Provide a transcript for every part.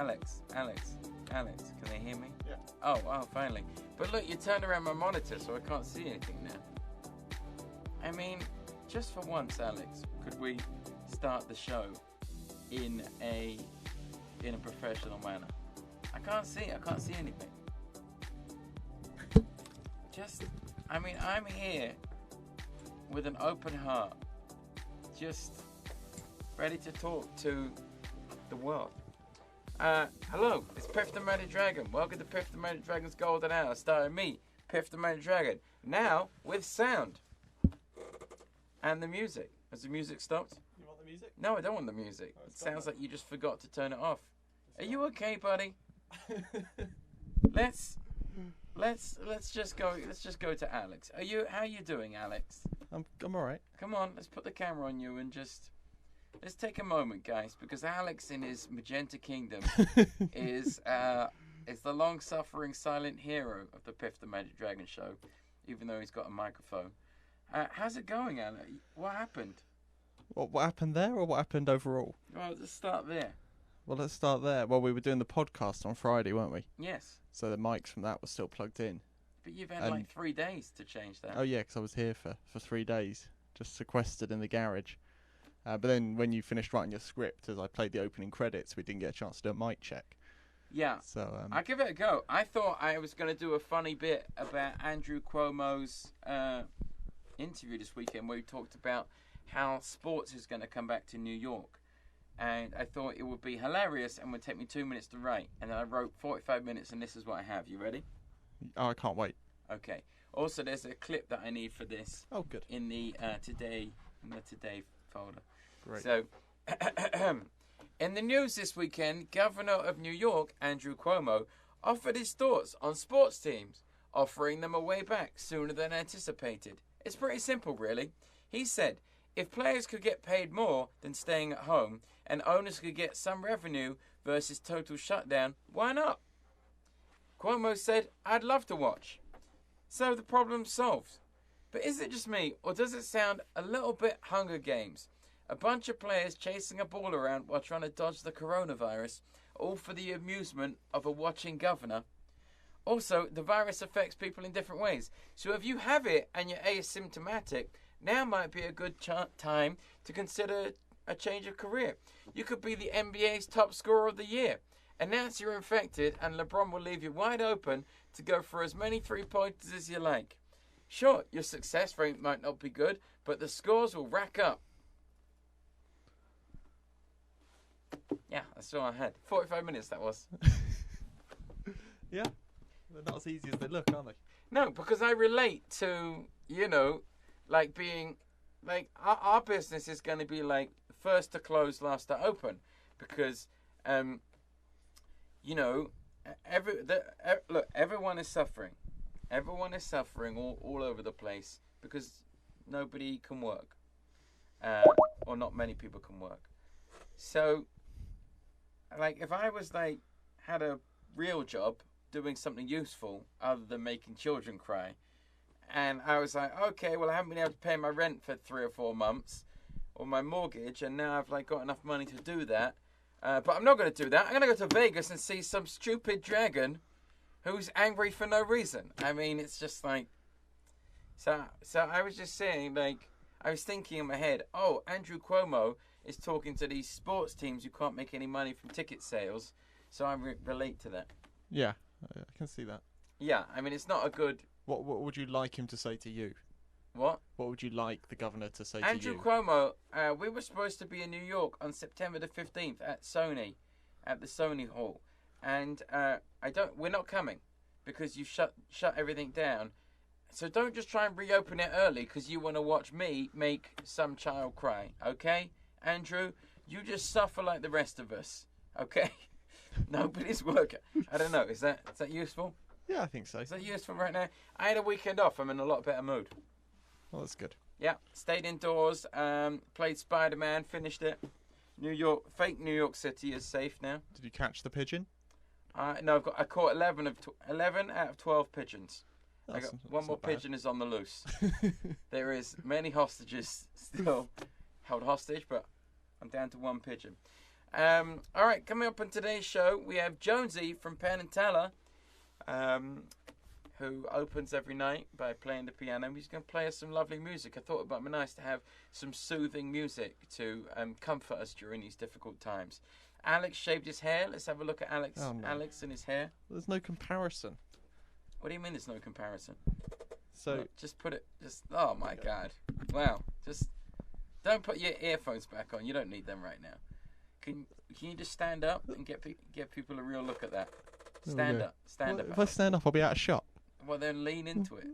Alex, can they hear me? Yeah. Oh, finally. But look, you turned around my monitor so I can't see anything now. I mean, just for once, Alex, could we start the show in a professional manner? I can't see anything. I'm here with an open heart, just ready to talk to the world. Hello, it's Piff the Mighty Dragon. Welcome to Piff the Mighty Dragon's Golden Hour, starring me, Piff the Mighty Dragon. Now, with sound. And the music. Has the music stopped? You want the music? No, I don't want the music. Oh, it sounds like you just forgot to turn it off. Are you okay, buddy? Let's just go to Alex. How are you doing, Alex? I'm all right. Come on, let's put the camera on you and let's take a moment, guys, because Alex in his Magenta Kingdom is the long-suffering silent hero of the Piff the Magic Dragon show, even though he's got a microphone. How's it going, Alex? What happened? What happened there, or what happened overall? Well, let's start there. Well, let's start there. Well, we were doing the podcast on Friday, weren't we? Yes. So the mics from that were still plugged in. But you've had like 3 days to change that. Oh, yeah, because I was here for 3 days, just sequestered in the garage. But then when you finished writing your script, as I played the opening credits, we didn't get a chance to do a mic check. Yeah. So I'll give it a go. I thought I was going to do a funny bit about Andrew Cuomo's interview this weekend where he talked about how sports is going to come back to New York. And I thought it would be hilarious and would take me 2 minutes to write. And then I wrote 45 minutes, and this is what I have. You ready? Oh, I can't wait. Okay. Also, there's a clip that I need for this. Oh, good. In the today folder. Great. So, in the news this weekend, Governor of New York, Andrew Cuomo, offered his thoughts on sports teams, offering them a way back sooner than anticipated. It's pretty simple, really. He said, if players could get paid more than staying at home and owners could get some revenue versus total shutdown, why not? Cuomo said, I'd love to watch. So the problem's solved. But is it just me, or does it sound a little bit Hunger Games? A bunch of players chasing a ball around while trying to dodge the coronavirus, all for the amusement of a watching governor. Also, the virus affects people in different ways. So if you have it and you're asymptomatic, now might be a good time to consider a change of career. You could be the NBA's top scorer of the year. Announce you're infected and LeBron will leave you wide open to go for as many three-pointers as you like. Sure, your success rate might not be good, but the scores will rack up. Yeah, that's all I had. 45 minutes that was. Yeah, they're not as easy as they look, are they? No, because I relate to, like being, like our business is going to be like first to close, last to open, because, look, everyone is suffering. Everyone is suffering all over the place because nobody can work, or not many people can work. So, like, if I was like had a real job doing something useful other than making children cry, and I was like, okay, well, I haven't been able to pay my rent for 3 or 4 months, or my mortgage, and now I've like got enough money to do that. But I'm not going to do that. I'm going to go to Vegas and see some stupid dragon who's angry for no reason. I mean, it's just like, so I was just saying, like, I was thinking in my head, oh, Andrew Cuomo is talking to these sports teams who can't make any money from ticket sales, so I relate to that. Yeah, I can see that. Yeah, I mean, it's not a good... What would you like him to say to you? What? What would you like the governor to say Andrew to you? Cuomo, we were supposed to be in New York on September the 15th at the Sony Hall. And we're not coming because you shut everything down. So don't just try and reopen it early because you want to watch me make some child cry, okay? Andrew, you just suffer like the rest of us, okay? Nobody's working. I don't know. Is that useful? Yeah, I think so. Is that useful right now? I had a weekend off. I'm in a lot better mood. Well, that's good. Yeah, stayed indoors, played Spider-Man, finished it. Fake New York City is safe now. Did you catch the pigeon? No, I caught 11 out of 12 pigeons. I got one more bad. pigeon is on the loose. There is many hostages still held hostage, but I'm down to one pigeon. All right, coming up on today's show, we have Jonesy from Penn Teller, who opens every night by playing the piano. He's going to play us some lovely music. I thought it might be nice to have some soothing music to comfort us during these difficult times. Alex shaved his hair. Let's have a look at Alex. Oh, no. Alex and his hair. There's no comparison. What do you mean there's no comparison? So Look, just put it. Oh my God! Wow! Just don't put your earphones back on. You don't need them right now. Can you just stand up and get people a real look at that? Stand up. Stand up. If I stand up, I'll be out of shot. Well, then lean into it.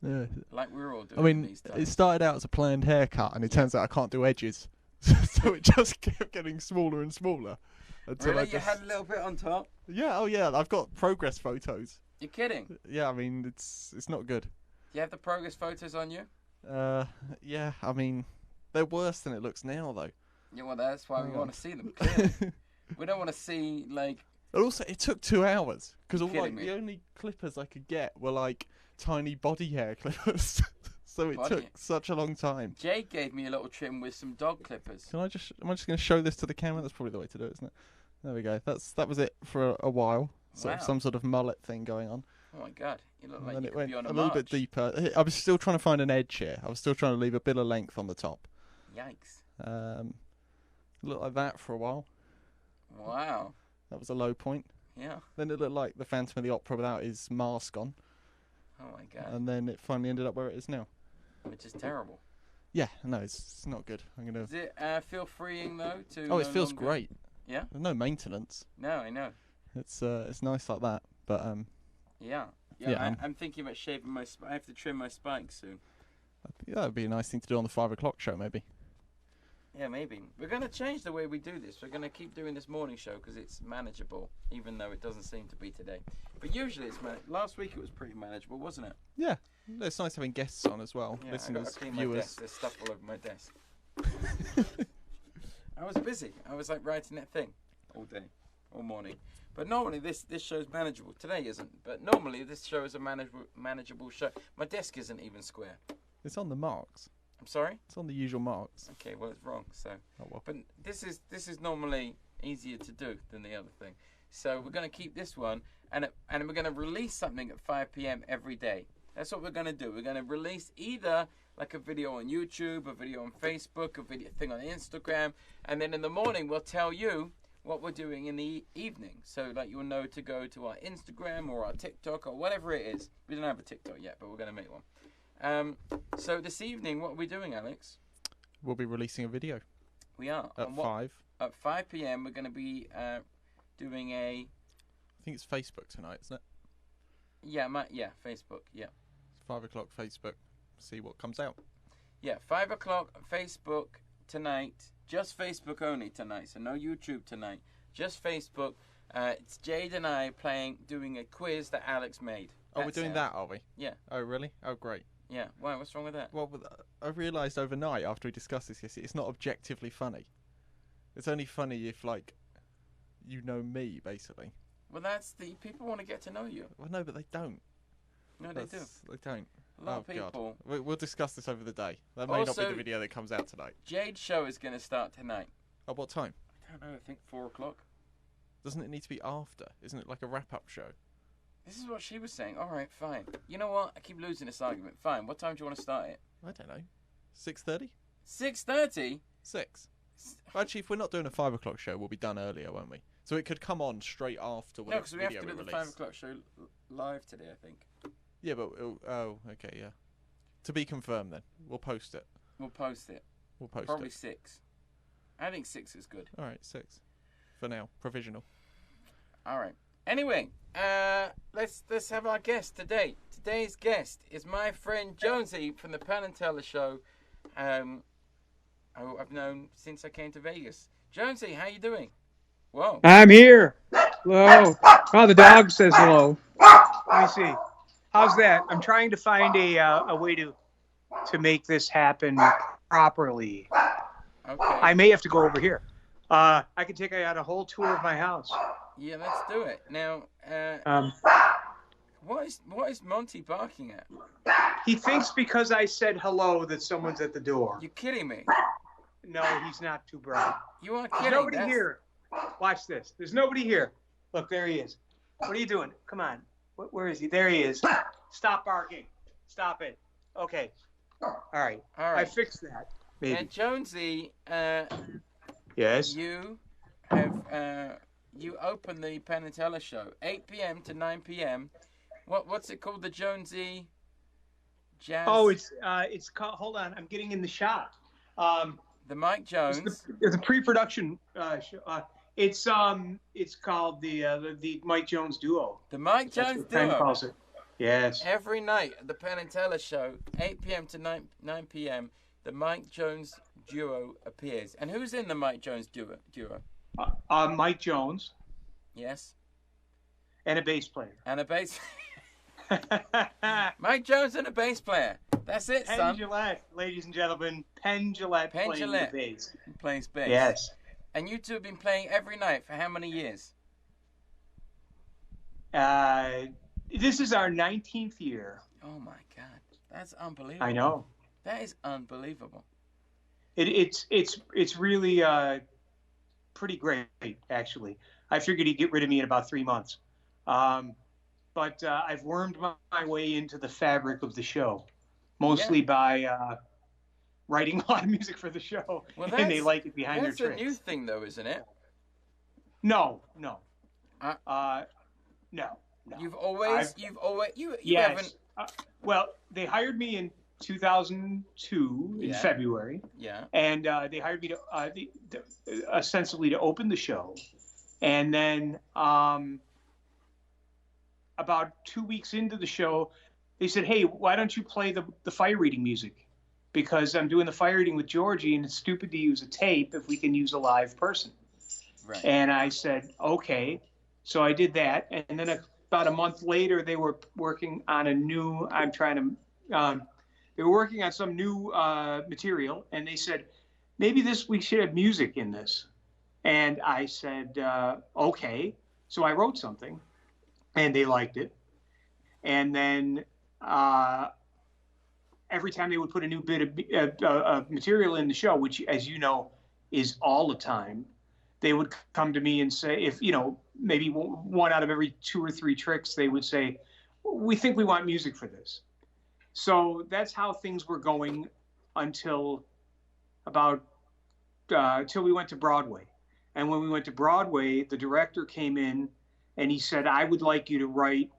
Yeah. Like we're all doing. I mean, these times. it started out as a planned haircut, and it turns out I can't do edges, so it just kept getting smaller and smaller. Until Really? You had a little bit on top? Yeah. Oh yeah. I've got progress photos. You're kidding? Yeah. I mean, it's not good. Do you have the progress photos on you? Yeah. I mean, they're worse than it looks now, though. Yeah. Well, that's why we want to see them. Clearly. We don't want to see like. And also, it took 2 hours because Me. the only clippers I could get were like tiny body hair clippers. So it took such a long time. Jake gave me a little trim with some dog clippers. Am I just going to show this to the camera? That's probably the way to do it, isn't it? There we go. That was it for a while. Wow. Some sort of mullet thing going on. Oh my God! You look like And you it could went be on a little march. bit deeper. I was still trying to find an edge here. I was still trying to leave a bit of length on the top. Yikes! Looked like that for a while. Wow. That was a low point. Yeah. Then it looked like the Phantom of the Opera without his mask on. Oh my God! And then it finally ended up where it is now. Which is terrible. Yeah, no, it's not good. I'm gonna. Does it feel freeing though? Oh, it feels great. Yeah. There's no maintenance. No, I know. It's nice like that, but Yeah. Yeah, I'm thinking about shaving my. I have to trim my spikes soon. that would be a nice thing to do on the 5 o'clock show, maybe. Yeah, maybe. We're going to change the way we do this. We're going to keep doing this morning show because it's manageable, even though it doesn't seem to be today. But usually it's last week it was pretty manageable, wasn't it? Yeah, it's nice having guests on as well. Yeah, Listeners, I got to clean my viewers. desk. There's stuff all over my desk. I was busy. I was like writing that thing all day, all morning. But normally this show's manageable. Today isn't. But normally this show is a manageable show. My desk isn't even square. It's on the marks. I'm sorry? It's on the usual marks. Okay, well it's wrong. So, Oh well. but this is normally easier to do than the other thing. So we're going to keep this one, and we're going to release something at 5 p.m. every day. That's what we're going to do. We're going to release either like a video on YouTube, a video on Facebook, a video thing on Instagram, and then in the morning we'll tell you what we're doing in the evening. So like you'll know to go to our Instagram or our TikTok or whatever it is. We don't have a TikTok yet, but we're going to make one. So this evening, what are we doing, Alex? We'll be releasing a video. We are. At 5. At 5 p.m. we're going to be doing a... I think it's Facebook tonight, isn't it? Yeah, Facebook, yeah. 5 o'clock Facebook. See what comes out. Yeah, 5 o'clock Facebook tonight. Just Facebook only tonight, so no YouTube tonight. Just Facebook. It's Jade and I doing a quiz that Alex made. Oh, we're doing that, are we? Yeah. Oh, really? Oh, great. Yeah. Why? What's wrong with that? Well, I realised overnight after we discussed this yesterday, it's not objectively funny. It's only funny if, like, you know me, basically. Well, people want to get to know you. Well, no, but they don't. No, they do. They don't. A lot of people. God. We'll discuss this over the day. That may not be the video that comes out tonight. Jade's show is going to start tonight. At what time? I don't know. I think 4 o'clock. Doesn't it need to be after? Isn't it like a wrap-up show? This is what she was saying. All right, fine. You know what? I keep losing this argument. Fine. What time do you want to start it? I don't know. 6:30? 6:30? 6. Actually, if we're not doing a 5 o'clock show, we'll be done earlier, won't we? So it could come on straight after No, when because we have to do the 5 o'clock show live today, I think. Yeah, but... Oh, okay, yeah. To be confirmed, then. We'll post it. We'll post it. Probably 6. I think 6 is good. All right, 6. For now. Provisional. All right. Anyway, let's have our guest today. Today's guest is my friend Jonesy from the Penn Teller show. I've known since I came to Vegas. Jonesy, how you doing? Whoa. I'm here. Hello. Oh, the dog says hello. Let me see. How's that? I'm trying to find a way to make this happen properly. Okay. I may have to go over here. I can take you on a whole tour of my house. Yeah, let's do it. Now, what is Monty barking at? He thinks because I said hello that someone's at the door. You kidding me? No, he's not too bright. You are There's kidding. nobody here. Watch this. There's nobody here. Look, there he is. What are you doing? Come on. Where is he? There he is. Stop barking. Stop it. Okay. All right. All right. I fixed that. Maybe. And Jonesy, Yes. you have you open the Penn Teller show 8 p.m. to 9 p.m. What's it called? The Jonesy Jazz. Oh, it's called. Hold on. I'm getting in the shot. The Mike Jones. It's a pre-production show. It's called the Mike Jones Duo. The Mike That's Jones what Penn Duo. calls it. Yes. Every night at the Penn and Teller show, 8 p.m. to 9 p.m., the Mike Jones Duo appears. And who's in the Mike Jones Duo? Mike Jones. Yes. And a bass player. And a bass. Mike Jones and a bass player. That's it, Penn son. Gillette, ladies and gentlemen. Penn Gillette playing the bass. He plays bass. Yes. And you two have been playing every night for how many years? This is our 19th year. Oh my God, that's unbelievable. I know. That is unbelievable. It's really pretty great, actually. I figured he'd get rid of me in about 3 months. But I've wormed my way into the fabric of the show, mostly by writing a lot of music for the show, and they like it behind their tricks. That's a new thing, though, isn't it? No. No. You yes. Haven't. Well, they hired me in 2002 in February. Yeah. And they hired me to ostensibly to open the show, and then about 2 weeks into the show, they said, "Hey, why don't you play the fire reading music? Because I'm doing the fire reading with Georgie, and it's stupid to use a tape if we can use a live person." Right. And I said, "Okay." So I did that, and then about a month later, they were working on a new. They were working on some new material, and they said, "Maybe we should have music in this." And I said, "Okay." So I wrote something, and they liked it. And then every time they would put a new bit of material in the show, which, as you know, is all the time, they would come to me and say, if, maybe one out of every 2 or 3 tricks, they would say, "We think we want music for this." So that's how things were going until till we went to Broadway. And when we went to Broadway, the director came in and he said, "I would like you to write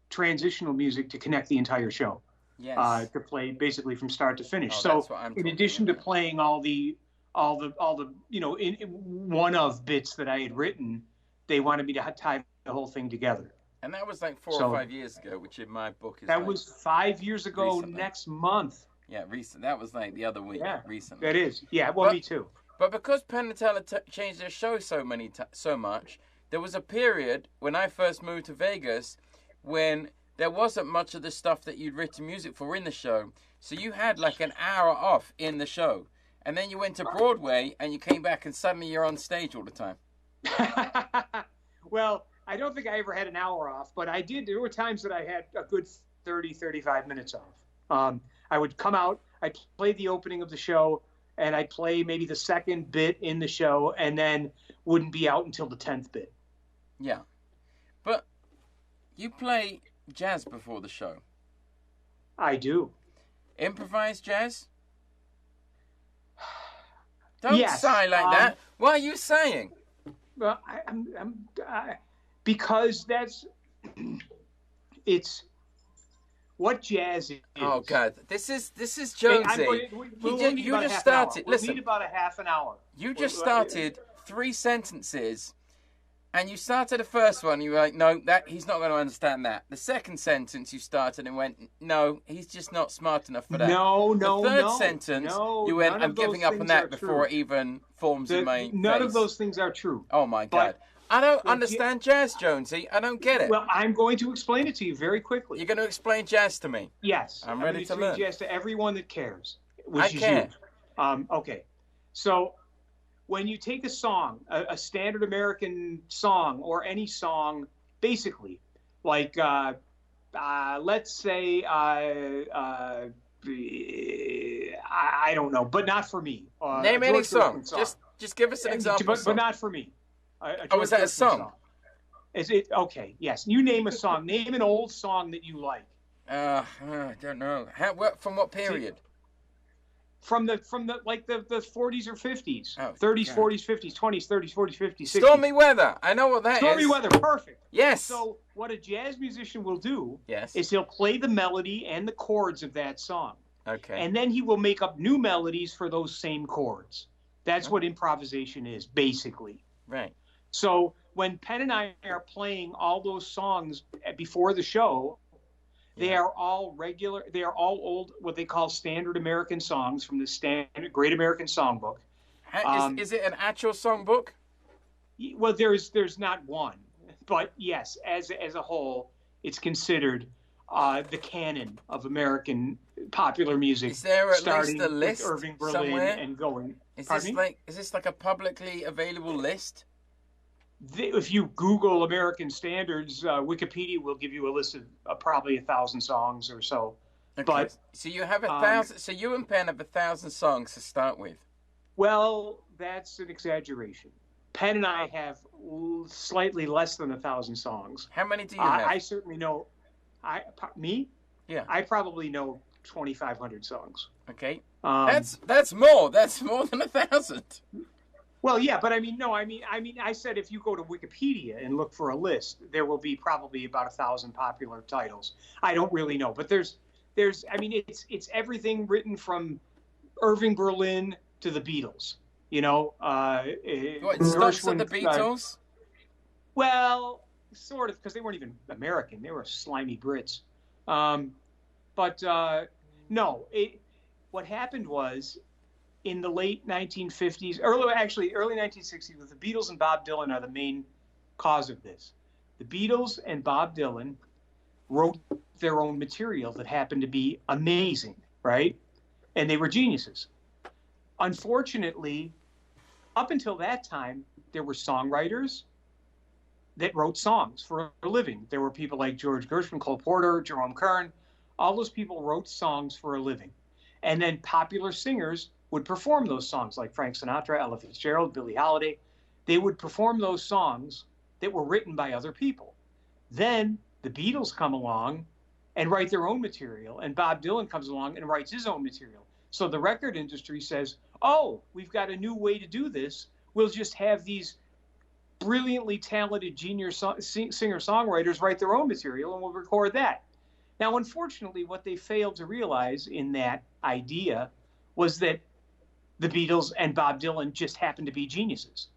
transitional music to connect the entire show." Yes. To play basically from start to finish. Oh, So in addition to playing all the in one of bits that I had written, they wanted me to tie the whole thing together. And that was like 4 or 5 years ago, which in my book is that was 5 years ago recently. Next month. Yeah, recent. That was like the other week. Yeah, recently. That is. Yeah, well, me too. But because Penn Teller changed their show so much, there was a period when I first moved to Vegas when there wasn't much of the stuff that you'd written music for in the show. So you had like an hour off in the show. And then you went to Broadway and you came back and suddenly you're on stage all the time. Well, I don't think I ever had an hour off, but I did. There were times that I had a good 30, 35 minutes off. I would come out, I'd play the opening of the show, and I'd play maybe the second bit in the show, and then wouldn't be out until the 10th bit. Yeah. But you play jazz before the show. I do. Improvised jazz? Don't yes, sigh like that. What are you saying? Well, because it's what jazz is. Oh God, this is Jonesy. You just started. Listen, we'll need about a half an hour. You just started 3 sentences. And you started the first one, you were like, no, he's not going to understand that. The second sentence you started and went, no, he's just not smart enough for that. The third sentence, you went, I'm giving up on that before it even forms in my face. None of those things are true. Oh, my God. I don't understand jazz, Jonesy. I don't get it. Well, I'm going to explain it to you very quickly. You're going to explain jazz to me? Yes. I'm ready to learn. Jazz to everyone that cares, I care. Okay. So when you take a song, a standard American song or any song, basically, like let's say I don't know, but not for me. Name any song. Just give us an example. But not for me. Is that a song? Is it okay? Yes. You name a song. Name an old song that you like. I don't know. From what period? From the like the 40s or 50s, 30s, God. 40s, 50s, 20s, 30s, 40s, 50s, 60s. Stormy Weather. I know what that Stormy Weather. Perfect. Yes. So what a jazz musician will do Yes. is he'll play the melody and the chords of that song. Okay. And then he will make up new melodies for those same chords. That's what improvisation is, basically. Right. So when Penn and I are playing all those songs before the show, they are all old, what they call standard American songs from the standard Great American Songbook. Is it an actual songbook? Well, there's not one, but yes, as a whole, it's considered the canon of American popular music. Is there at starting least a list with Irving Berlin somewhere? and going? Is this like a publicly available list? If you Google American standards, Wikipedia will give you a list of probably 1,000 songs or so. Okay. But so you have 1,000. So you and Penn have 1,000 songs to start with. Well, that's an exaggeration. Penn and I have slightly less than 1,000 songs. How many do you have? I certainly know. Me? Yeah. I probably know 2,500 songs. Okay. That's more. That's more than 1,000. Well, yeah, but I said if you go to Wikipedia and look for a list, there will be probably about 1,000 popular titles. I don't really know, but it's everything written from Irving Berlin to the Beatles. You know, What, stops at the Beatles? Well, sort of, because they weren't even American; they were slimy Brits. No, what happened was, in the late 1950s, early 1960s, with the Beatles and Bob Dylan are the main cause of this. The Beatles and Bob Dylan wrote their own material that happened to be amazing, right? And they were geniuses. Unfortunately, up until that time, there were songwriters that wrote songs for a living. There were people like George Gershwin, Cole Porter, Jerome Kern. All those people wrote songs for a living. And then popular singers would perform those songs, like Frank Sinatra, Ella Fitzgerald, Billie Holiday. They would perform those songs that were written by other people. Then the Beatles come along and write their own material, and Bob Dylan comes along and writes his own material. So the record industry says, oh, we've got a new way to do this. We'll just have these brilliantly talented singer-songwriters write their own material, and we'll record that. Now, unfortunately, what they failed to realize in that idea was that the Beatles and Bob Dylan just happened to be geniuses.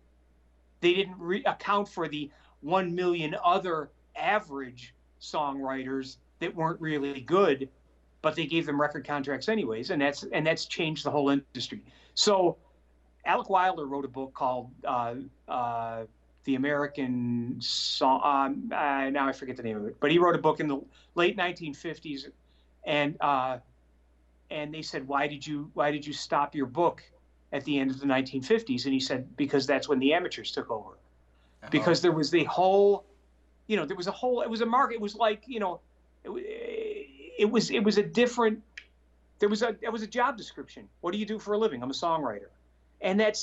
They didn't account for the 1 million other average songwriters that weren't really good, but they gave them record contracts anyways, and that's changed the whole industry. So Alec Wilder wrote a book called The American Song. Now I forget the name of it, but he wrote a book in the late 1950s, and they said, why did you stop your book at the end of the 1950s? And he said, because that's when the amateurs took over. Oh. Because there was it was a market. It was like, it was a different, there was a job description. What do you do for a living? I'm a songwriter. And that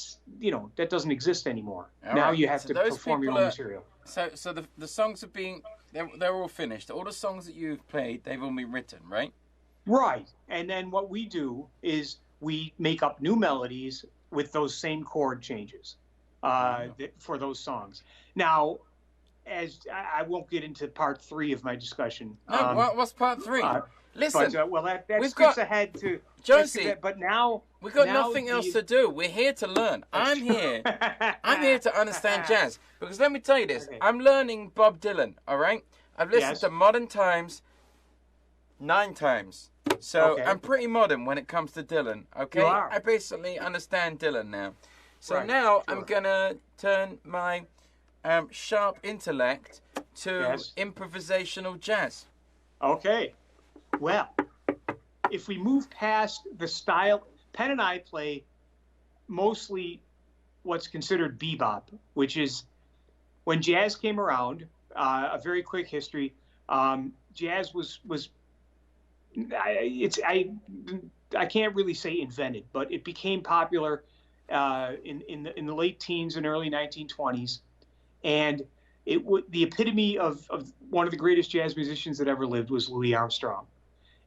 doesn't exist anymore. All now right. you have to perform your own material. So the songs have been, they're all finished. All the songs that you've played, they've all been written, right? Right. And then what we do is we make up new melodies with those same chord changes for those songs. Now, as I won't get into part 3 of my discussion. No, what's part 3? Listen, that skips ahead to Jonesy. But now we've got nothing else to do. We're here to learn. I'm here to understand jazz. Because let me tell you this: I'm learning Bob Dylan. All right, I've listened to Modern Times 9 times, so I'm pretty modern when it comes to Dylan. Okay, you are. I basically understand Dylan now. So now I'm gonna turn my sharp intellect to improvisational jazz. Okay. Well, if we move past the style, Penn and I play mostly what's considered bebop, which is when jazz came around. A very quick history. Jazz was I can't really say invented, but it became popular in the late teens and early 1920s, and the epitome of one of the greatest jazz musicians that ever lived was Louis Armstrong,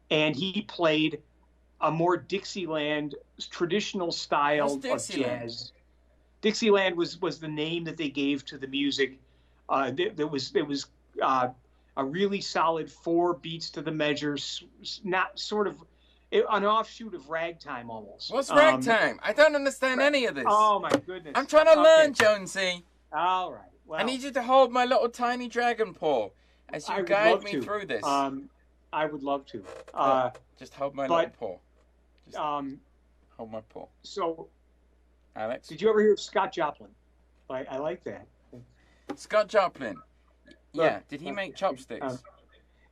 and he played a more Dixieland traditional style of jazz. Dixieland was the name that they gave to the music. There was a really solid 4 beats to the measure, not sort of an offshoot of ragtime almost. What's ragtime? I don't understand any of this. Oh my goodness! I'm trying to learn, Jonesy. All right. Well, I need you to hold my little tiny dragon paw as you guide me through this. I would love to. Just hold my little paw. Just hold my paw. So, Alex, did you ever hear of Scott Joplin? I like that. Scott Joplin. Yeah. Did he make chopsticks?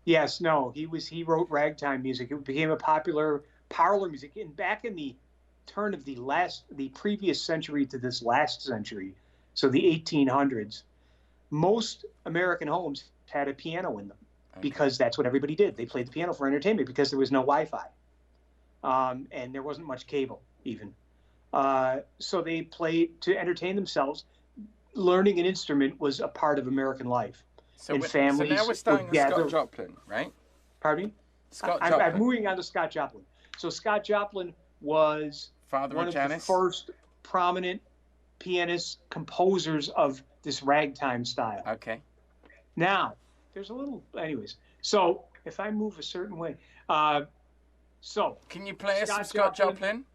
Yes. No. He wrote ragtime music. It became a popular parlor music. And back in the turn of the previous century to this last century, so the 1800s, most American homes had a piano in them because that's what everybody did. They played the piano for entertainment because there was no Wi-Fi. And there wasn't much cable even. So they played to entertain themselves. Learning an instrument was a part of American life. So now we're starting with Scott Joplin, right? Pardon me? I'm moving on to Scott Joplin. So Scott Joplin was one of the first prominent pianists, composers of this ragtime style. Okay. Now, there's a little, anyways. So if I move a certain way, can you play us some Scott Joplin?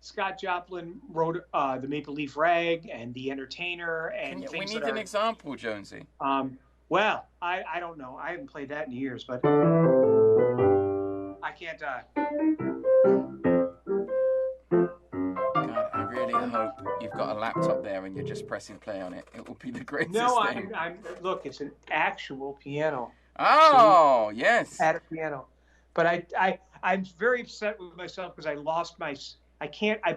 Scott Joplin wrote the Maple Leaf Rag and The Entertainer and we need an example, Jonesy. Well, I don't know. I haven't played that in years, but I can't. God, I really hope you've got a laptop there and you're just pressing play on it. It will be the greatest thing. No, look, it's an actual piano. Oh, yes. At a piano. But I'm very upset with myself because I lost I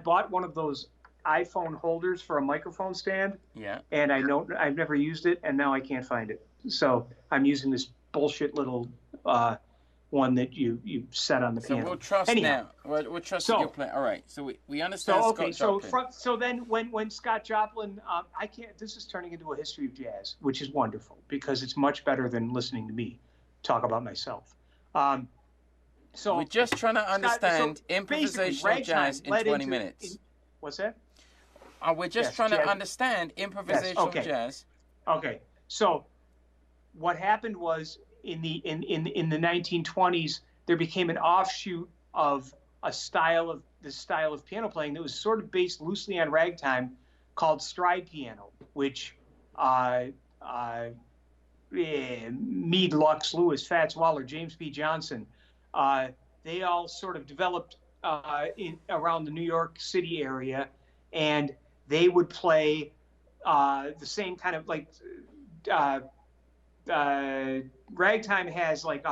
bought one of those iPhone holders for a microphone stand. Yeah. And I've never used it, and now I can't find it. So I'm using this bullshit little one that you set on the piano. So we'll trust now. We'll trust that you'll play. All right. So we understand Scott Joplin. So then when Scott Joplin, this is turning into a history of jazz, which is wonderful because it's much better than listening to me talk about myself. So we're just trying to understand improvisational jazz in 20 minutes. What's that? We're just trying to understand improvisational jazz. Okay. So what happened was in the 1920s there became an offshoot of this style of piano playing that was sort of based loosely on ragtime called stride piano, which Meade, Lux, Lewis, Fats Waller, James P. Johnson, they all sort of developed around the New York City area, and they would play the same kind of like ragtime has like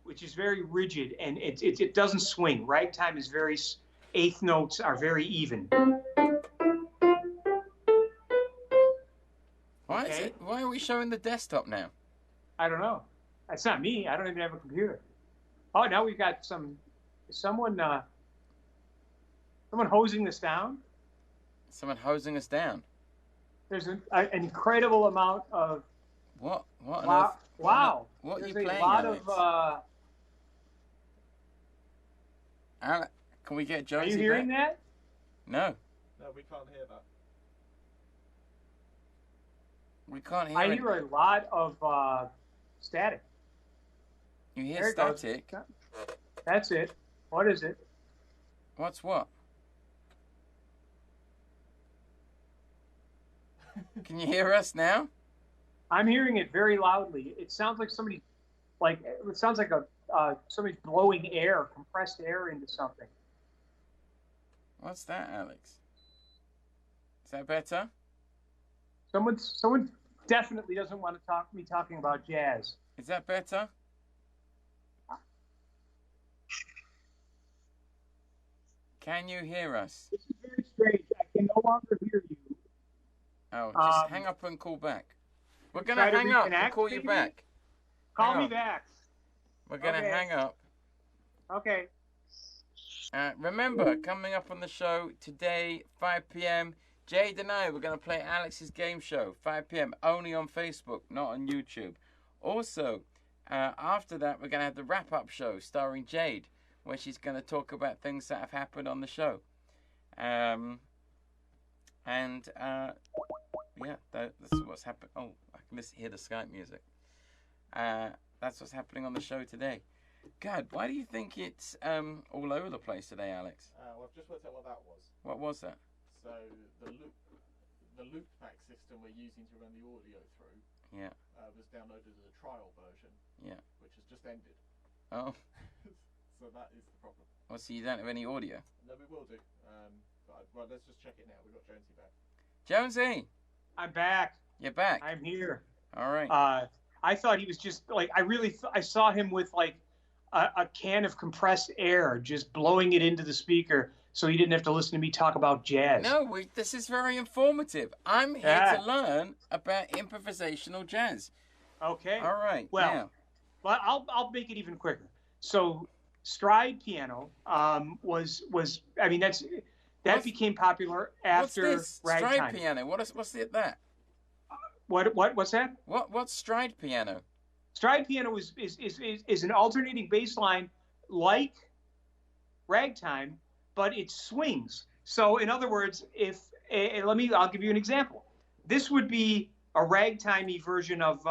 which is very rigid and it doesn't swing. Ragtime is eighth notes are very even. Why are we showing the desktop now? I don't know. That's not me. I don't even have a computer. Oh, now we've got someone hosing this down. Someone hosing us down. There's an incredible amount of. What? Wow! Wow! What are you playing? A lot Alex? Alex, can we get Jonesy? Are you hearing that? No. No, we can't hear that. We can't hear. I hear a lot of static. You hear static? That's it. What is it? What's what? Can you hear us now? I'm hearing it very loudly. It sounds like somebody's blowing compressed air into something. What's that, Alex? Is that better? Someone definitely doesn't want to me talking about jazz. Is that better? Can you hear us? This is very strange. I can no longer hear you. Oh, just hang up and call back. We're going to hang up and call you back. Call me back. We're going to hang up. Okay. Remember, coming up on the show today, 5 p.m., Jade and I, we're going to play Alex's game show, 5 p.m., only on Facebook, not on YouTube. Also, after that, we're going to have the wrap-up show starring Jade, where she's going to talk about things that have happened on the show. Yeah, that's what's happened. Oh, I can hear the Skype music. That's what's happening on the show today. God, why do you think it's all over the place today, Alex? Well, I've just worked out what that was. What was that? So the loop back system we're using to run the audio through was downloaded as a trial version, which has just ended. Oh. So that is the problem. Oh, so you don't have any audio? No, we will do. Well, let's just check it now. We've got Jonesy back. Jonesy! I'm back. You're back. I'm here. All right. I thought he was just like, I saw him with like a can of compressed air, just blowing it into the speaker so he didn't have to listen to me talk about jazz. No, this is very informative. I'm here to learn about improvisational jazz. Okay. All right. Well, I'll make it even quicker. So stride piano was I mean that became popular after what's this? ragtime. Stride piano. What's that? What's that? What's stride piano? Stride piano is an alternating bass line like ragtime, but it swings. So in other words, I'll give you an example. This would be a ragtimey version of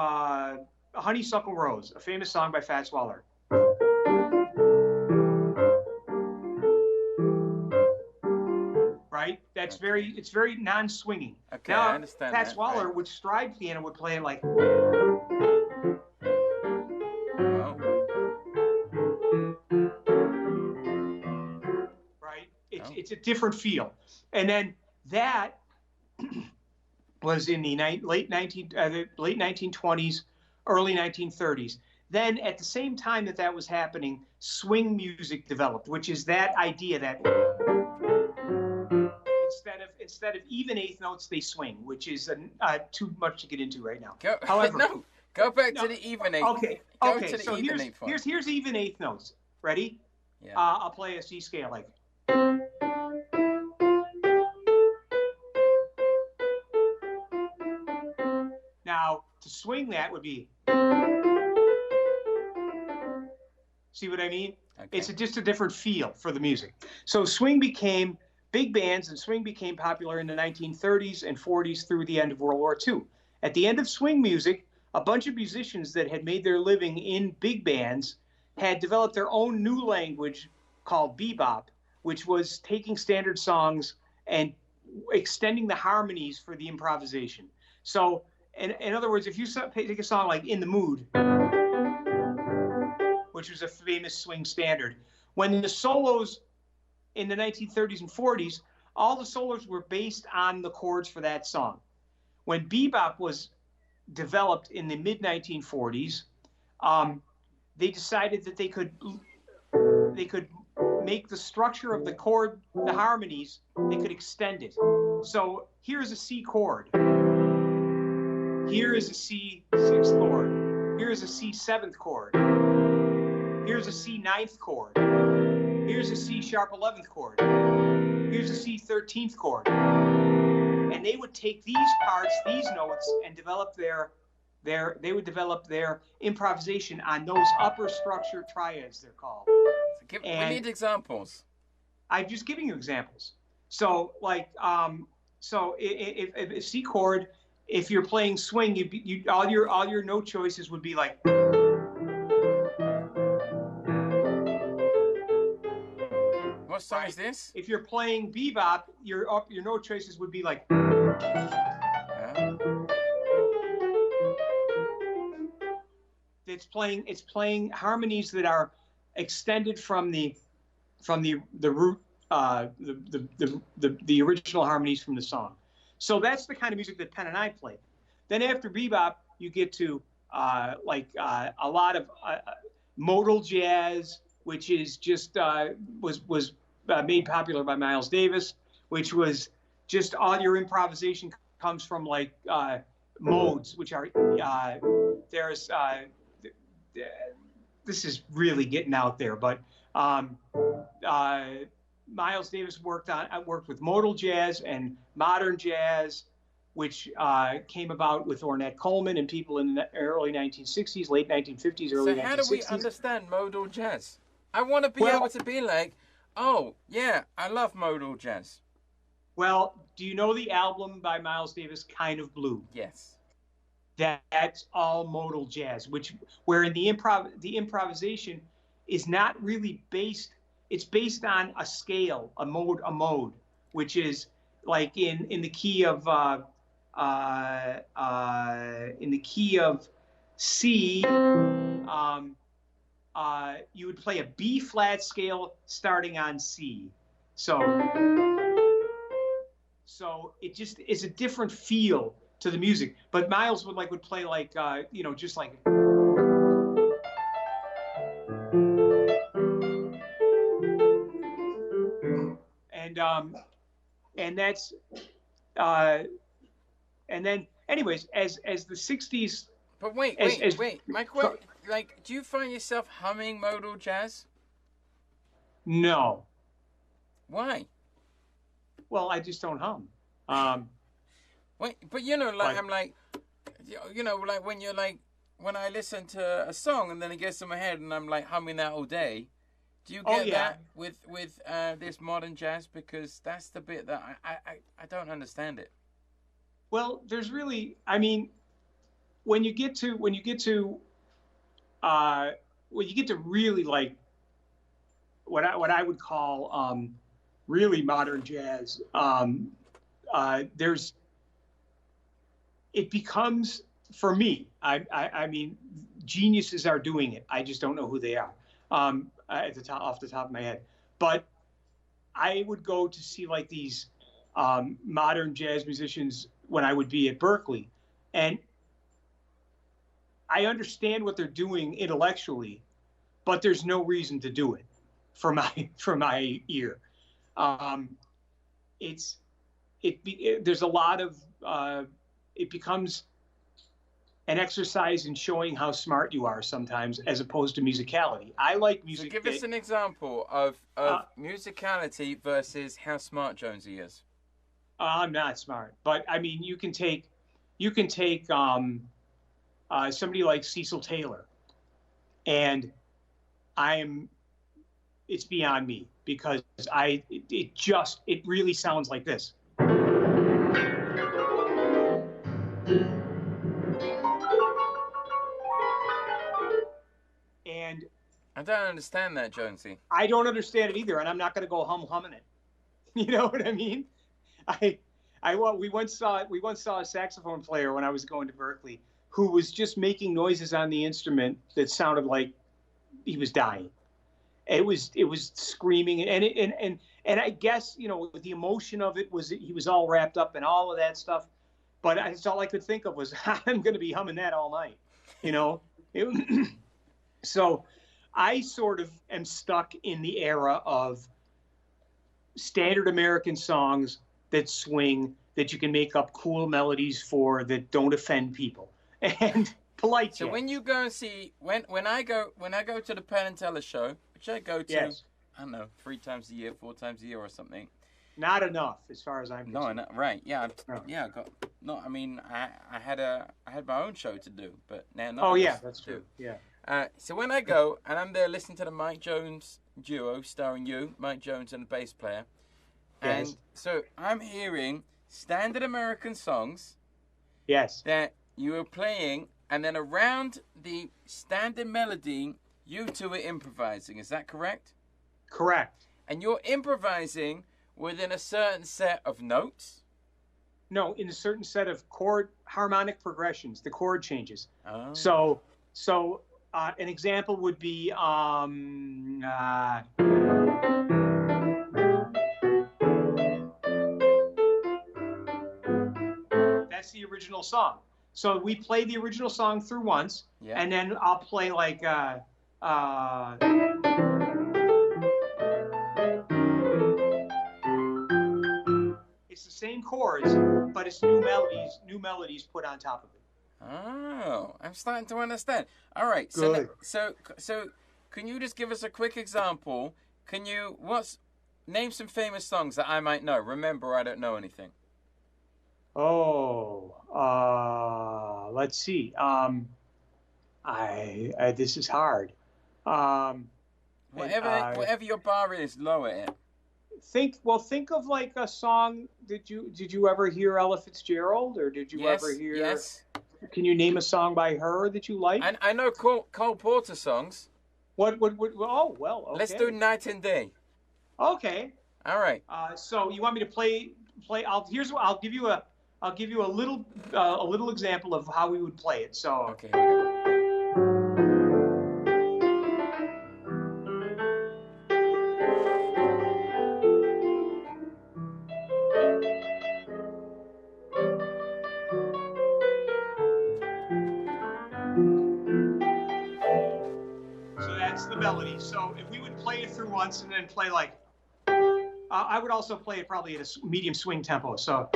Honeysuckle Rose, a famous song by Fats Waller. Right? It's very non-swinging. Okay, now, I understand Fats that. Waller right. with stride piano would play it like. Right? It's a different feel. And then that was in the late 1920s, early 1930s. Then at the same time that was happening, swing music developed, which is that idea that instead of even eighth notes, they swing, which is too much to get into right now. However, go back to the even eighth. Okay. So here's even eighth notes. Ready? Yeah. I'll play a C scale like. Now to swing that would be. See what I mean? Okay. It's just a different feel for the music. So swing became big bands, and swing became popular in the 1930s and 40s through the end of World War II. At the end of swing music, a bunch of musicians that had made their living in big bands had developed their own new language called bebop, which was taking standard songs and extending the harmonies for the improvisation. So, in other words, if you take a song like In the Mood, which was a famous swing standard, when the solos in the 1930s and 40s, all the solos were based on the chords for that song. When bebop was developed in the mid-1940s, they decided that they could make the structure of the chord, the harmonies, they could extend it. So here's a C chord. Here is a C6th chord. Here's a C7th chord. Here's a C9th chord. Here's a C sharp 11th chord. Here's a C13th chord. And they would take these parts, these notes, and develop they would develop their improvisation on those upper structure triads, they're called. We need examples. I'm just giving you examples. So, like, if C chord, if you're playing swing, all your note choices would be like. What song is this? If you're playing bebop, your note choices would be like. It's playing harmonies that are extended from the root, the original harmonies from the song. So that's the kind of music that Penn and I played. Then after bebop, you get to a lot of modal jazz, which is just was made popular by Miles Davis, which was just all your improvisation comes from like modes, which are there's this is really getting out there, but Miles Davis worked with modal jazz and modern jazz, which came about with Ornette Coleman and people in the early 1960s, late 1950s, early 1960s. So how do we understand modal jazz? I want to be able to be like, oh, yeah, I love modal jazz. Well, do you know the album by Miles Davis, Kind of Blue? Yes. That's all modal jazz, where in the improvisation is not really based. It's based on a scale, a mode, which is like in the key of C. You would play a B flat scale starting on C. So it just is a different feel to the music. But Miles would play like just like. And that's and then anyways, as the 60s. But wait. My question, like, do you find yourself humming modal jazz? No. Why? Well, I just don't hum. Wait, but I'm like, like when I listen to a song and then it gets in my head and I'm like humming that all day. Do you get that with this modern jazz? Because that's the bit that I don't understand it. Well, there's really, I mean, when you get to really like what I would call really modern jazz, it becomes, for me, I mean, geniuses are doing it. I just don't know who they are off the top of my head. But I would go to see like these modern jazz musicians when I would be at Berkeley, and I understand what they're doing intellectually, but there's no reason to do it for my ear. There's a lot of it becomes an exercise in showing how smart you are sometimes, as opposed to musicality. I like music. So give us an example of musicality versus how smart Jonesy is. I'm not smart, but I mean, you can take somebody like Cecil Taylor, and it's beyond me, because it really sounds like this. And I don't understand that, Jonesy. I don't understand it either, and I'm not going to go humming it. You know what I mean? We once saw a saxophone player when I was going to Berkeley who was just making noises on the instrument that sounded like he was dying. It was screaming, and I guess, with the emotion of it, he was all wrapped up in all of that stuff. But that's all I could think of was, I'm going to be humming that all night, So I sort of am stuck in the era of standard American songs that swing, that you can make up cool melodies for, that don't offend people, and polite. So when you go and see, when I go to the Penn Teller show, which I go to, yes. I don't know, 3 times a year, 4 times a year or something. Not enough, as far as I'm concerned. No, right? Yeah, I mean, I had my own show to do, but now not. Oh yeah, that's true. Yeah. So when I go and I'm there listening to the Mike Jones duo starring you, Mike Jones, and the bass player, and yes. So I'm hearing standard American songs. Yes. That you are playing, and then around the standard melody, you two are improvising. Is that correct? Correct. And you're improvising within a certain set of notes? No, in a certain set of chord harmonic progressions, the chord changes. Oh. So an example would be that's the original song. So we play the original song through once, yeah. And then I'll play like it's the same chords, but it's new melodies put on top of it. Oh, I'm starting to understand. All right. Good. So can you just give us a quick example? Name some famous songs that I might know. Remember, I don't know anything. Oh, let's see. This is hard. Whatever your bar is, lower it. Think of like a song. Did you ever hear Ella Fitzgerald, or did you ever hear? Yes. Can you name a song by her that you like? I know Cole Porter songs. What? Oh, well. Okay. Let's do Night and Day. Okay. All right. So you want me to play? I'll give you a little example of how we would play it. So. Okay. Here we go. The melody. So if we would play it through once and then play like, I would also play it probably at a medium swing tempo. So.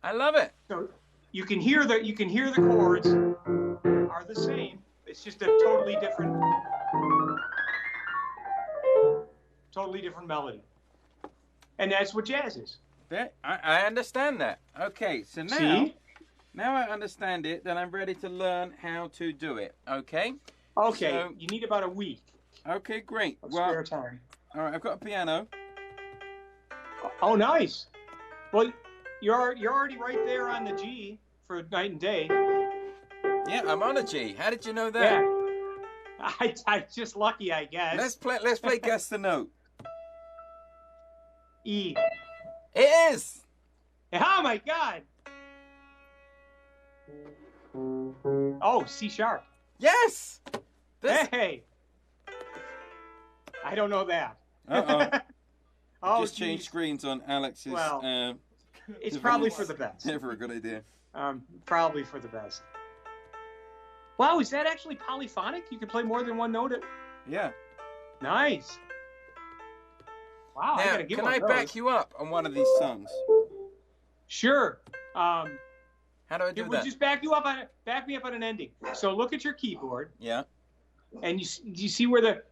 I love it. So you can hear the chords are the same. It's just a totally different melody. And that's what jazz is. I understand that. Okay, so now I understand it, then I'm ready to learn how to do it. Okay? Okay, so, you need about a week. Okay, great. Spare time. All right, I've got a piano. Oh, nice. Well, you're already right there on the G for Night and Day. Yeah, I'm on a G. How did you know that? Yeah. I just lucky, I guess. Let's play guess the note. E. It is. Oh my God. Oh, C sharp. Yes. Hey. I don't know that. Just changed screens on Alex's. Well, it's probably for the best. Never a good idea. Probably for the best. Wow, is that actually polyphonic? You can play more than one note? Yeah. Nice. Wow, now, I gotta give can I back you up on one of these songs? Sure. How do I do that? Just back me up on an ending. So look at your keyboard. Yeah. And you see where the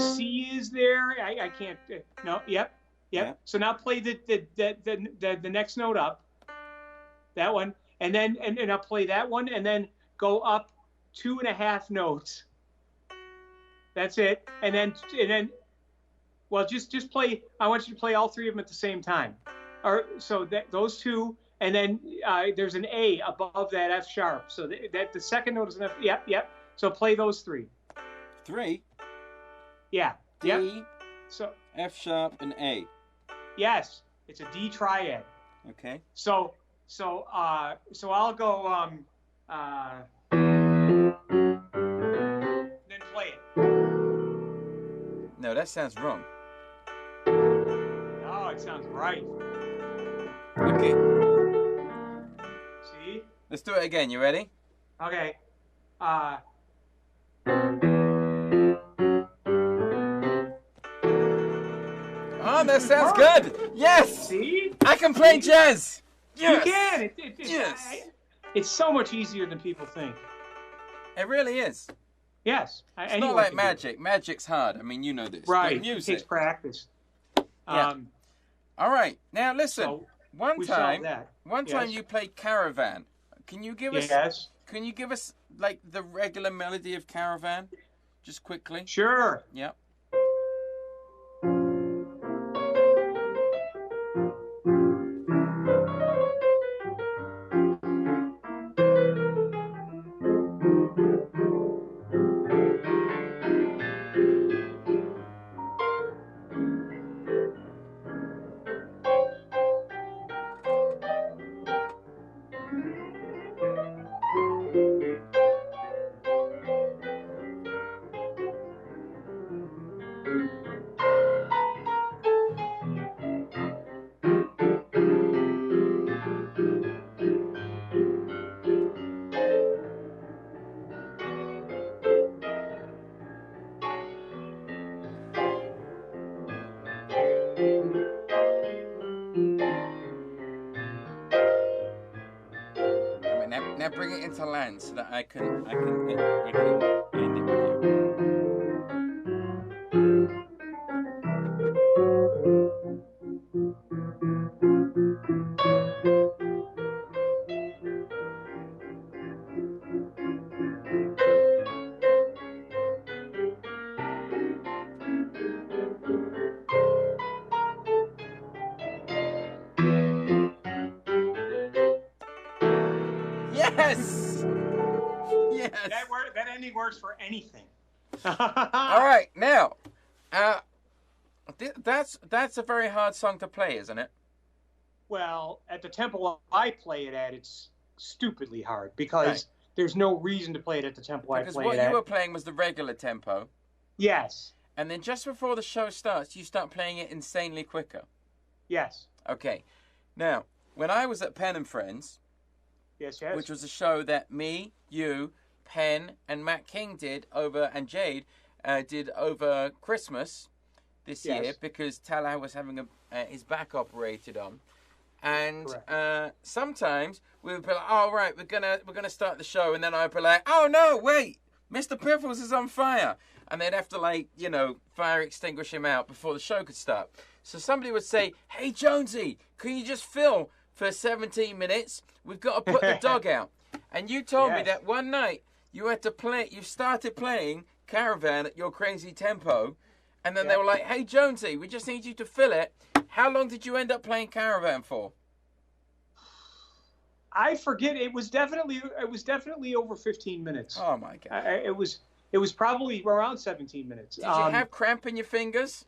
C is there? I can't. No. Yep. Yeah. So now play the next note up. That one, and then and I'll play that one, and then go up 2.5 notes. That's it, and then, well, just play. I want you to play all three of them at the same time. Or so those two, and then there's an A above that F sharp. So that the second note is an F. Yep. So play those three. 3. Yeah. D. Yep. So F sharp and A. Yes, it's a D triad. Okay. So I'll go then play it. No, that sounds wrong. No, it sounds right. Okay. See? Let's do it again. You ready? Okay. Oh, that sounds good. Yes. See? I can play jazz. Yes. You can. Yes. It's so much easier than people think. It really is. Yes. It's not like magic. Magic's hard. I mean, you know this. Right. But music. It takes practice. Yeah. All right. Now listen. So one time Yes. you played Caravan. Can you give us? Yes. Can you give us like the regular melody of Caravan, just quickly? Sure. Yep. bring it into land so that I can end it with you. Yes! Yes! That ending works for anything. All right, now, that's a very hard song to play, isn't it? Well, at the tempo I play it at, it's stupidly hard because there's no reason to play it at the tempo I play it at. Because what you were playing was the regular tempo. Yes. And then just before the show starts, you start playing it insanely quicker. Yes. Okay. Now, when I was at Penn and Friends, yes, which was a show that me, you, Penn, and Matt King did over, and Jade did over Christmas this year because Teller was having his back operated on. And sometimes we would be like, "Oh right, we're gonna start the show," and then I'd be like, "Oh no, wait, Mr. Piffles is on fire," and they'd have to fire extinguish him out before the show could start. So somebody would say, "Hey Jonesy, can you just fill for 17 minutes? We've got to put the dog out." And you told me that one night you started playing Caravan at your crazy tempo, and then they were like, "Hey Jonesy, we just need you to fill it." How long did you end up playing Caravan for? I forget. It was definitely over 15 minutes. Oh my god! It was probably around 17 minutes. Did you have cramp in your fingers?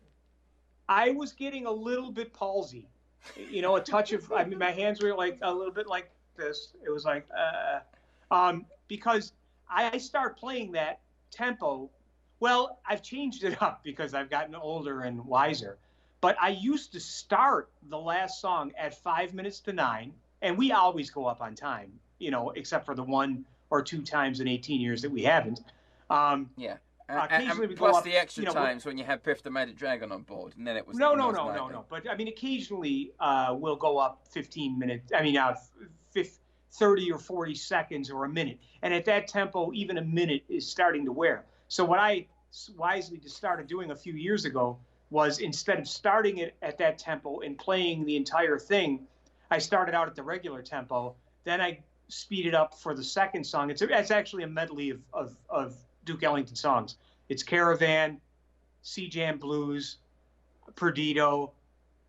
I was getting a little bit palsy. A touch of. I mean, my hands were like a little bit like this. It was like, because I start playing that tempo. Well, I've changed it up because I've gotten older and wiser. But I used to start the last song at 5 minutes to 9, and we always go up on time, except for the 1 or 2 times in 18 years that we haven't. Occasionally we plus go up, the extra times when you had Piff the Magic Dragon on board, and then it was no. But I mean, occasionally we'll go up 15 minutes. I mean, 30 or 40 seconds or a minute, and at that tempo, even a minute is starting to wear. So what I wisely just started doing a few years ago was instead of starting it at that tempo and playing the entire thing, I started out at the regular tempo. Then I speeded up for the second song. It's actually a medley of Duke Ellington songs. It's Caravan, Sea Jam Blues, Perdido,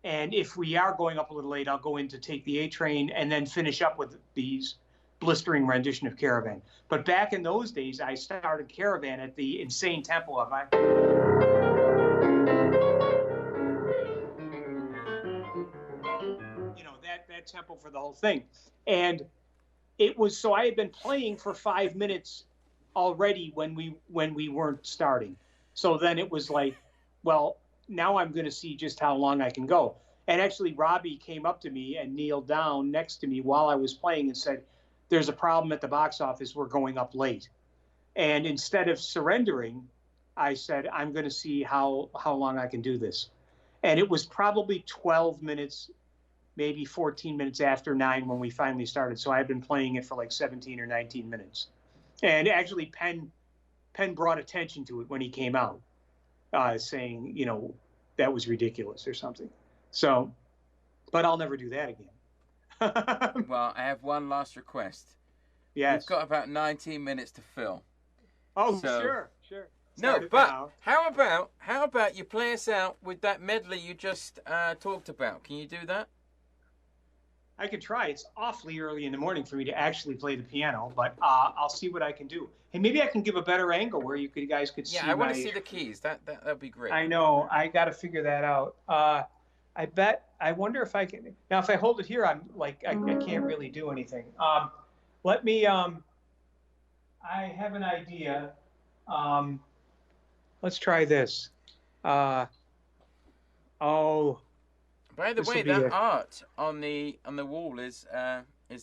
and if we are going up a little late, I'll go into Take the A Train and then finish up with these blistering rendition of Caravan. But back in those days, I started Caravan at the insane tempo of that tempo for the whole thing. And it was, so I had been playing for 5 minutes already when we weren't starting. So then it was like, well, now I'm going to see just how long I can go. And actually Robbie came up to me and kneeled down next to me while I was playing and said, "There's a problem at the box office. We're going up late." And instead of surrendering, I said, "I'm going to see how long I can do this." And it was probably 12 minutes, maybe 14 minutes after 9 when we finally started. So I had been playing it for like 17 or 19 minutes. And actually Penn brought attention to it when he came out, saying, that was ridiculous or something. So, but I'll never do that again. Well, I have one last request. Yes. We've got about 19 minutes to fill. Oh, sure. No, but how about you play us out with that medley you just talked about? Can you do that? I could try. It's awfully early in the morning for me to actually play the piano, but I'll see what I can do. Hey, maybe I can give a better angle where you guys could see. Yeah, I want to see the keys. That'd be great. I know. I got to figure that out. I wonder if I can. Now, if I hold it here, I'm like, I can't really do anything. Let me, I have an idea. Let's try this. By the way, that art on the wall is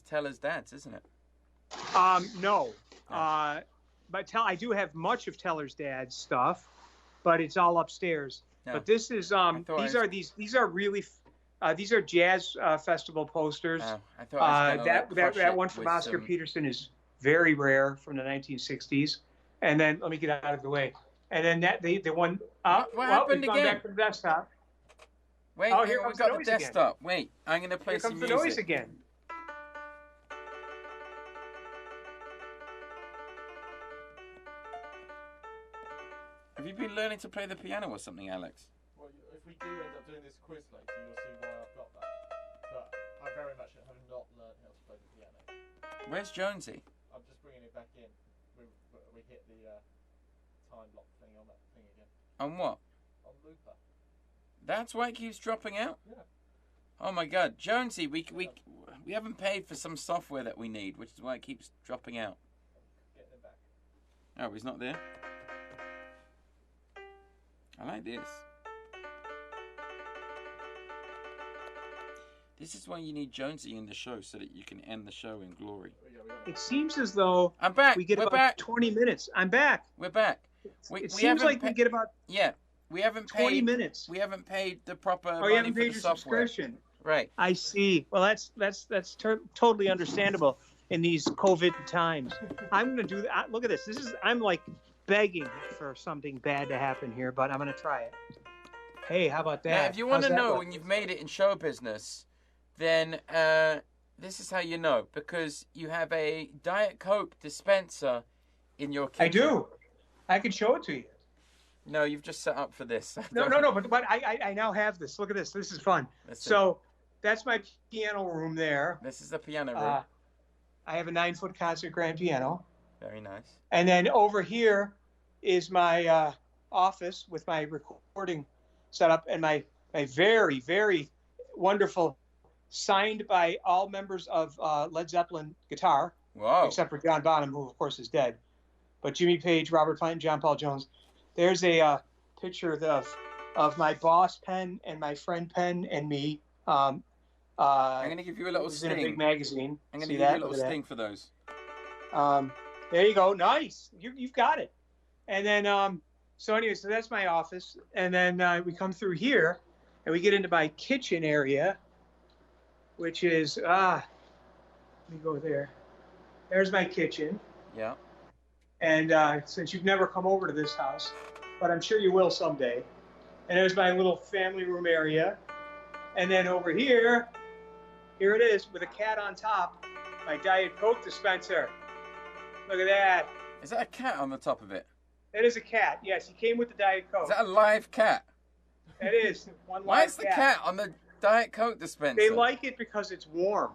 Teller's dad's, isn't it? No. But I do have much of Teller's dad's stuff, but it's all upstairs. No. But this is these are jazz festival posters. I thought that one from Oscar Peterson is very rare from the 1960s. And then let me get out of the way. And then the one. What happened we've gone again? back to the desktop. Wait, Oh, hang here on, we comes got the the noise again. desktop. Wait, I'm gonna play Here some comes the music. noise again. Have you been learning to play the piano or something, Alex? Well, if we do end up doing this quiz later, you'll see why I've got that. But I very much have not learned how to play the piano. Where's Jonesy? I'm just bringing it back in. We hit the time lock thing on that thing again. On what? On Looper. That's why it keeps dropping out? Yeah. Oh my God, Jonesy, we haven't paid for some software that we need, which is why it keeps dropping out. Getting it back. Oh, he's not there? I like this. This is why you need Jonesy in the show, so that you can end the show in glory. It seems as though I'm back. we get We're about back. 20 minutes. I'm back. We're back. It seems like we get about we haven't 20 paid. minutes. We haven't paid the proper Oh, money you haven't for paid the your software. subscription. Right. I see. Well, that's totally understandable in these COVID times. I'm going to do that. Look at this. I'm like begging for something bad to happen here, but I'm going to try it. Hey, how about that? Now, if you want How's to that know look? when you've made it in show business, then this is how you know, because you have a Diet Coke dispenser in your kitchen. I do. I can show it to you. No, you've just set up for this. No, but I now have this. Look at this. This is fun. So that's my piano room there. this is the piano room. I have a 9-foot concert grand piano. Very nice. And then over here is my office with my recording setup and my very, very wonderful, signed by all members of Led Zeppelin guitar, Whoa. except for John Bonham, who of course is dead. But Jimmy Page, Robert Plant, John Paul Jones. There's a picture of my boss Penn and my friend Penn and me. I'm going to give you a little it was in a sting. big magazine. I'm going to See give you that? a little Look at sting for those. that. There you go. Nice. You've got it. And then, so anyway, so that's my office. And then we come through here and we get into my kitchen area, which is, let me go there. There's my kitchen. Yeah. And since you've never come over to this house, but I'm sure you will someday. And there's my little family room area. And then over here it is with a cat on top, my Diet Coke dispenser. Look at that. Is that a cat on the top of it? That is a cat. Yes, he came with the Diet Coke. Is that a live cat? That is one live Why is the cat on the Diet Coke dispenser? They like it because it's warm.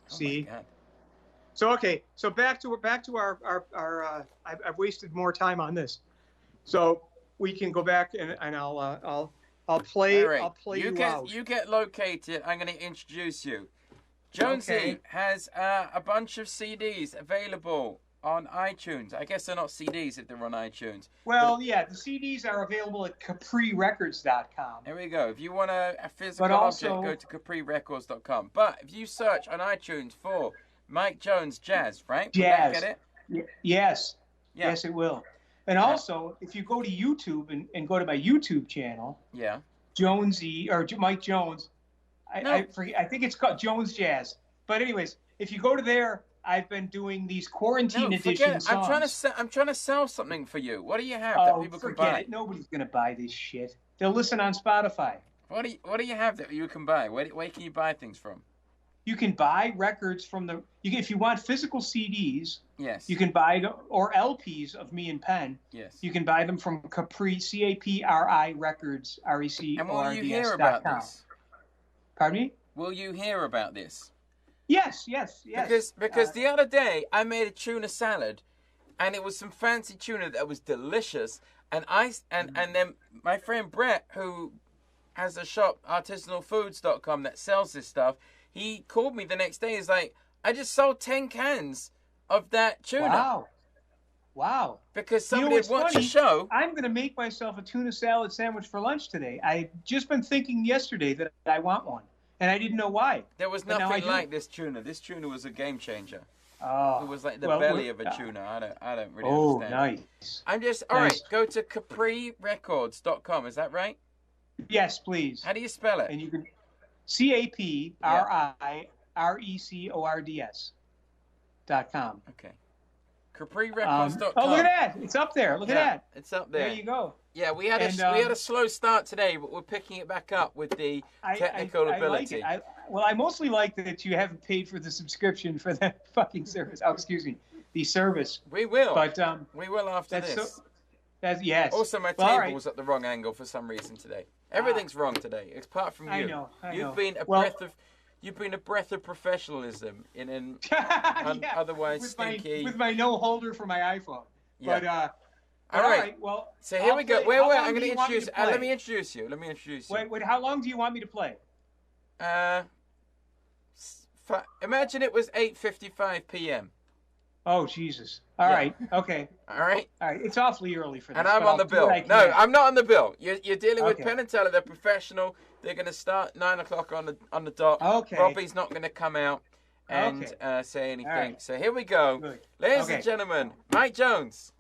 See? Oh my God. So okay, so back to our I've wasted more time on this, so we can go back and I'll play All right. I'll play you out. You get located. I'm going to introduce you. Jonesy has a bunch of CDs available on iTunes. I guess they're not CDs if they're on iTunes. Well, yeah, the CDs are available at CapriRecords.com. There we go. If you want a physical But also- object, go to CapriRecords.com. But if you search on iTunes for Mike Jones Jazz, right? Will that Jazz. get it? Yes. Yeah. Yes, it will. And also, if you go to YouTube and go to my YouTube channel, Yeah. Jonesy or Mike Jones, No. I forget, I think it's called Jones Jazz. But anyways, if you go to there, I've been doing these quarantine No, edition forget it. songs. I'm trying to sell something for you. What do you have that people can forget buy? it. Nobody's gonna buy this shit. They'll listen on Spotify. What do you have that you can buy? Where can you buy things from? You can buy records from if you want physical CDs, Yes. you can buy or LPs of me and Penn. Yes. You can buy them from Capri, CAPRI Records, RECORDS.com. And will you hear about this? Pardon me? Will you hear about this? Yes. Because the other day I made a tuna salad, and it was some fancy tuna that was delicious. And then my friend Brett, who has a shop, artisanalfoods.com, that sells this stuff, he called me the next day. He's like, I just sold 10 cans of that tuna. Wow. Because You know somebody what's watched funny? the show. I'm going to make myself a tuna salad sandwich for lunch today. I've just been thinking yesterday that I want one, and I didn't know why. There was But now I nothing do. like this tuna. This tuna was a game changer. Oh, It was like the well, belly of a tuna. I don't really Oh, understand. nice. I'm just all right. Nice. Go to CapriRecords.com. Is that right? Yes, please. How do you spell it? And you can CAPRIRECORDS. PiffSwag.com. Okay. CapriRecords.com. Oh, look at that! It's up there. Look at that. It's up there. There you go. Yeah, we had a slow start today, but we're picking it back up with the technical ability. I like it. I mostly like that you haven't paid for the subscription for that fucking service. Oh, excuse me, the service. We will. But we will after this. Yes. Also, my table's at the wrong angle for some reason today. Everything's wrong today, apart from you. I know. You've been a breath of professionalism in an otherwise stinky. With my no holder for my iPhone. Yeah. But all right. Well. So here we go. Wait. I'm going to introduce. Let me introduce you. Wait. How long do you want me to play? Imagine it was 8:55 p.m. Oh, Jesus. All right. Okay. All right. It's awfully early for this. And I'm on the bill. No, I'm not on the bill. You're dealing with Penn Teller. They're professional. They're going to start 9 o'clock on the dot. Okay. Robbie's not going to come out and say anything. Right. So here we go. Good. Ladies and gentlemen, Mike Jones.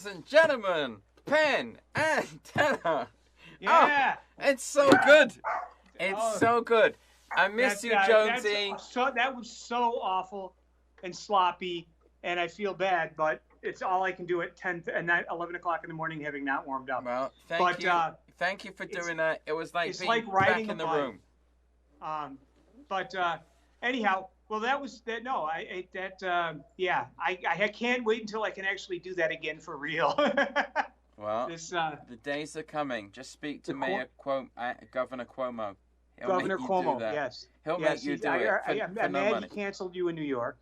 ladies and gentlemen, Penn and Teller. Yeah. Oh, it's so good. It's so good. I miss you, Jonesy. That was so awful and sloppy, and I feel bad, but it's all I can do at 11 o'clock in the morning, having not warmed up. Well, thank you. Thank you for doing that. It was like being back in the room. Anyhow, well, that was that. No, I can't wait until I can actually do that again for real. Well, the days are coming. Just speak to Governor Cuomo. Governor Cuomo, yes. He'll make you do it for no money. He canceled you in New York,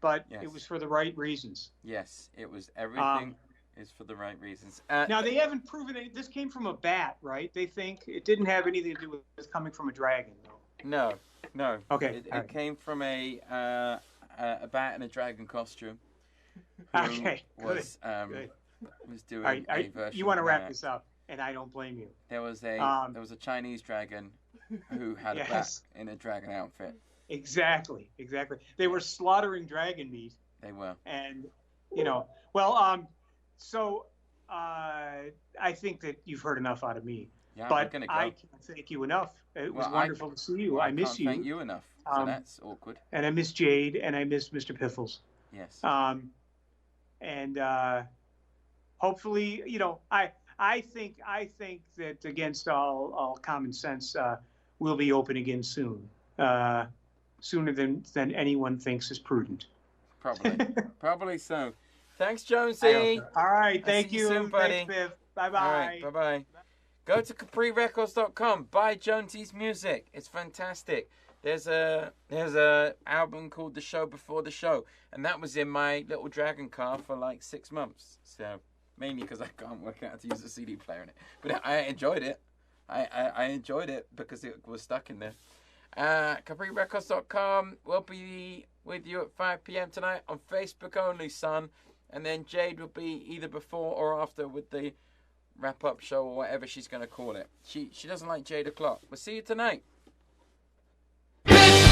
but it was for the right reasons. Yes, it was everything is for the right reasons. Now, they haven't proven it. This came from a bat, right? They think it didn't have anything to do with coming from a dragon, though. No. Okay. It came from a bat in a dragon costume. Okay. Was doing a version. You want to wrap this up, and I don't blame you. There was a Chinese dragon who had a bat in a dragon outfit. Exactly. They were slaughtering dragon meat. They were. And so I think that you've heard enough out of me. Yeah, but I can't thank you enough. It was wonderful to see you. I miss you. I can't thank you enough. So that's awkward. And I miss Jade, and I miss Mr. Piffles. Yes. And hopefully, I think that against all common sense, we'll be open again soon, sooner than anyone thinks is prudent. Probably so. Thanks, Jonesy. All right, thank you. Soon, buddy. Thanks, Piff. Bye-bye. All right, bye-bye. Go to CapriRecords.com. Buy Jonesy's music. It's fantastic. There's a album called The Show Before the Show, and that was in my little dragon car for like 6 months. So mainly because I can't work out how to use a CD player in it, but I enjoyed it. I enjoyed it because it was stuck in there. CapriRecords.com. We'll be with you at 5 p.m. tonight on Facebook only, son. And then Jade will be either before or after with the wrap-up show or whatever she's going to call it. She doesn't like Jade o'clock. We'll see you tonight. Dragon!